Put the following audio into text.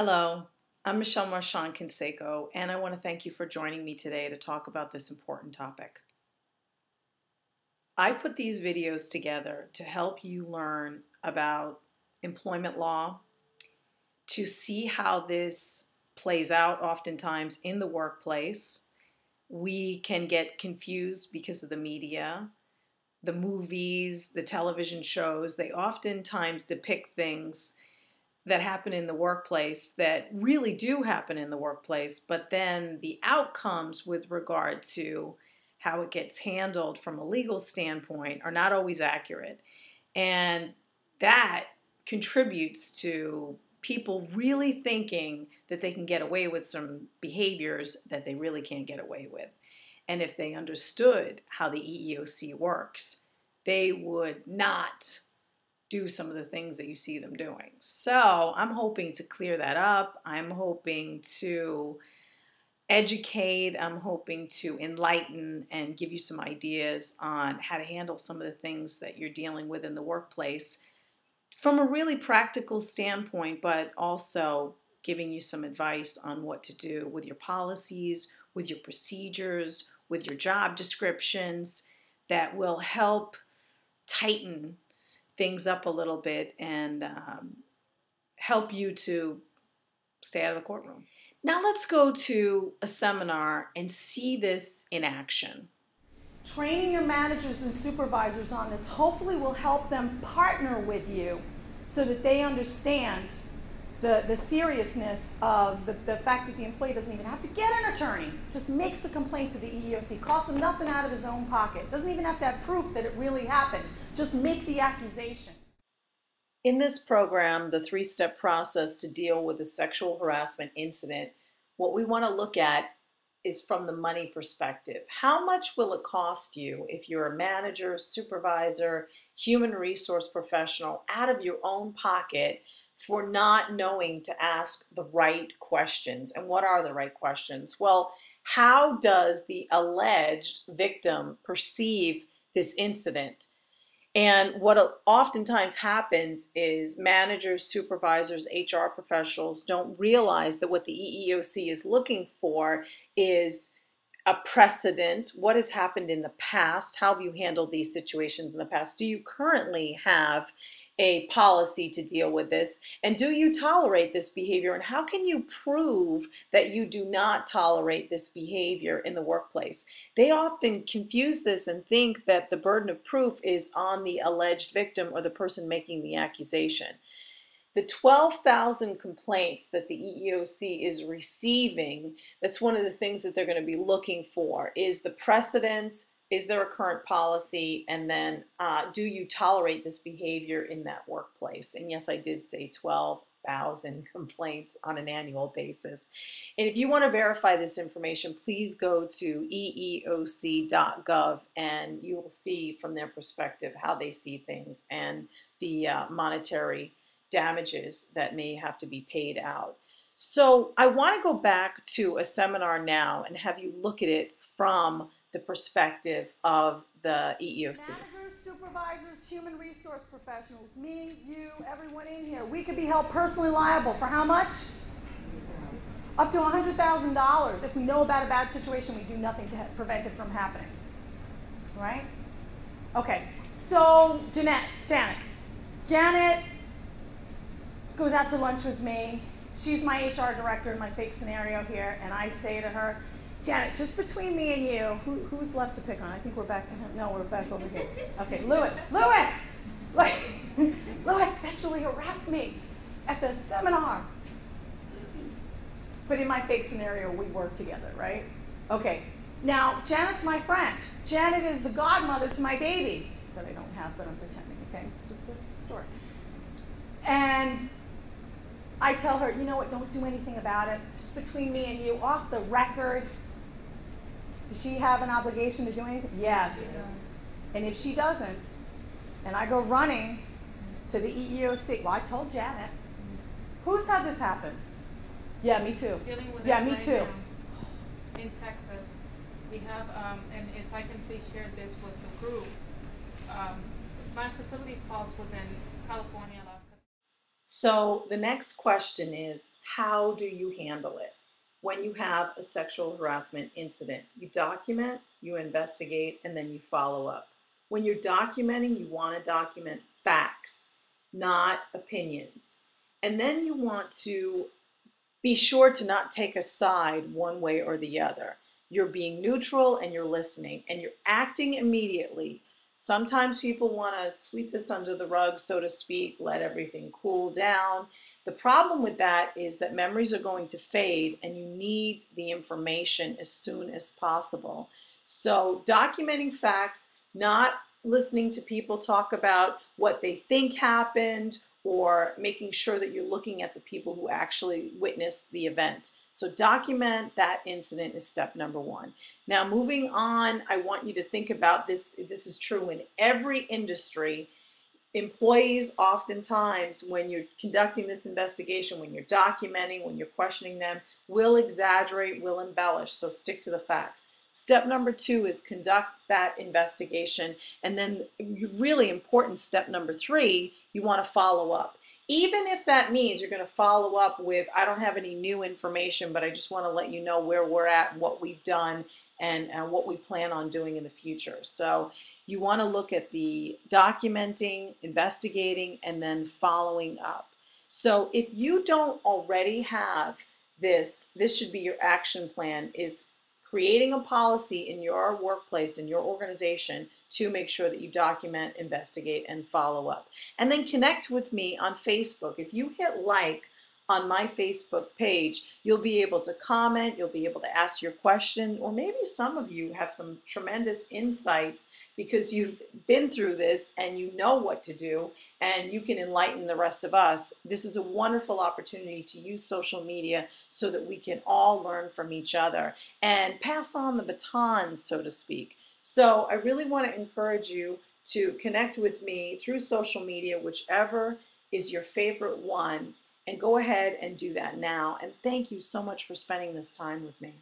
Hello, I'm Michelle Marchand Canseco, and I want to thank you for joining me today to talk about this important topic. I put these videos together to help you learn about employment law, to see how this plays out oftentimes in the workplace. We can get confused because of the media, the movies, the television shows. They oftentimes depict things that happen in the workplace that really do happen in the workplace, but then the outcomes with regard to how it gets handled from a legal standpoint are not always accurate. And that contributes to people really thinking that they can get away with some behaviors that they really can't get away with. And if they understood how the EEOC works, they would not do some of the things that you see them doing. So I'm hoping to clear that up. I'm hoping to educate. I'm hoping to enlighten and give you some ideas on how to handle some of the things that you're dealing with in the workplace from a really practical standpoint, but also giving you some advice on what to do with your policies, with your procedures, with your job descriptions that will help tighten things up a little bit and help you to stay out of the courtroom. Now let's go to a seminar and see this in action. Training your managers and supervisors on this hopefully will help them partner with you so that they understand the seriousness of the fact that the employee doesn't even have to get an attorney, just makes the complaint to the EEOC, costs him nothing out of his own pocket, doesn't even have to have proof that it really happened, just make the accusation. In this program, the three-step process to deal with a sexual harassment incident, what we want to look at is from the money perspective. How much will it cost you if you're a manager, supervisor, human resource professional out of your own pocket for not knowing to ask the right questions? And what are the right questions? Well, how does the alleged victim perceive this incident? And what oftentimes happens is managers, supervisors, HR professionals don't realize that what the EEOC is looking for is a precedent. What has happened in the past? How have you handled these situations in the past? Do you currently have a policy to deal with this? And do you tolerate this behavior? And how can you prove that you do not tolerate this behavior in the workplace? They often confuse this and think that the burden of proof is on the alleged victim or the person making the accusation. The 12,000 complaints that the EEOC is receiving, that's one of the things that they're going to be looking for, is the precedent. Is there a current policy? And then do you tolerate this behavior in that workplace? And yes, I did say 12,000 complaints on an annual basis. And if you want to verify this information, please go to eeoc.gov and you will see from their perspective how they see things and the monetary damages that may have to be paid out. So I want to go back to a seminar now and have you look at it from the perspective of the EEOC. Managers, supervisors, human resource professionals, me, you, everyone in here, we could be held personally liable for how much? Up to $100,000 if we know about a bad situation, we do nothing to prevent it from happening. Right? Okay, so Janet goes out to lunch with me. She's my HR director in my fake scenario here, and I say to her, Janet, just between me and you, who's left to pick on? I think we're back to him. No, we're back over here. Okay, Lewis, Lewis sexually harassed me at the seminar. But in my fake scenario, we work together, right? Okay, now Janet's my friend. Janet is the godmother to my baby that I don't have, but I'm pretending, okay? It's just a story. And I tell her, you know what, don't do anything about it. Just between me and you, off the record. Does she have an obligation to do anything? Yes. Yeah. And if she doesn't, and I go running to the EEOC, well, I told Janet. Who's had this happen? Yeah, me too. Dealing with yeah, it me right too. Now. In Texas, we have, and if I can please share this with the group, my facilities falls within California, Alaska. So the next question is, how do you handle it when you have a sexual harassment incident? You document, you investigate, and then you follow up. When you're documenting, you want to document facts, not opinions. And then you want to be sure to not take a side one way or the other. You're being neutral and you're listening and you're acting immediately. Sometimes people want to sweep this under the rug, so to speak, let everything cool down. The problem with that is that memories are going to fade and you need the information as soon as possible. So documenting facts, not listening to people talk about what they think happened, or making sure that you're looking at the people who actually witnessed the event. So document that incident is step number one. Now moving on, I want you to think about this. This is true in every industry. Employees oftentimes, when you're conducting this investigation, when you're documenting, when you're questioning them, will exaggerate, will embellish. So stick to the facts. Step number two is conduct that investigation. And then really important step number three, you want to follow up. Even if that means you're going to follow up with, I don't have any new information, but I just want to let you know where we're at, what we've done, and what we plan on doing in the future. So you want to look at the documenting, investigating, and then following up. So if you don't already have this should be your action plan, is creating a policy in your workplace, in your organization, to make sure that you document, investigate, and follow up. And then connect with me on Facebook. If you hit like on my Facebook page, you'll be able to comment, you'll be able to ask your question, or maybe some of you have some tremendous insights because you've been through this and you know what to do, and you can enlighten the rest of us. This is a wonderful opportunity to use social media so that we can all learn from each other and pass on the baton, so to speak. So I really want to encourage you to connect with me through social media, whichever is your favorite one, and go ahead and do that now. And thank you so much for spending this time with me.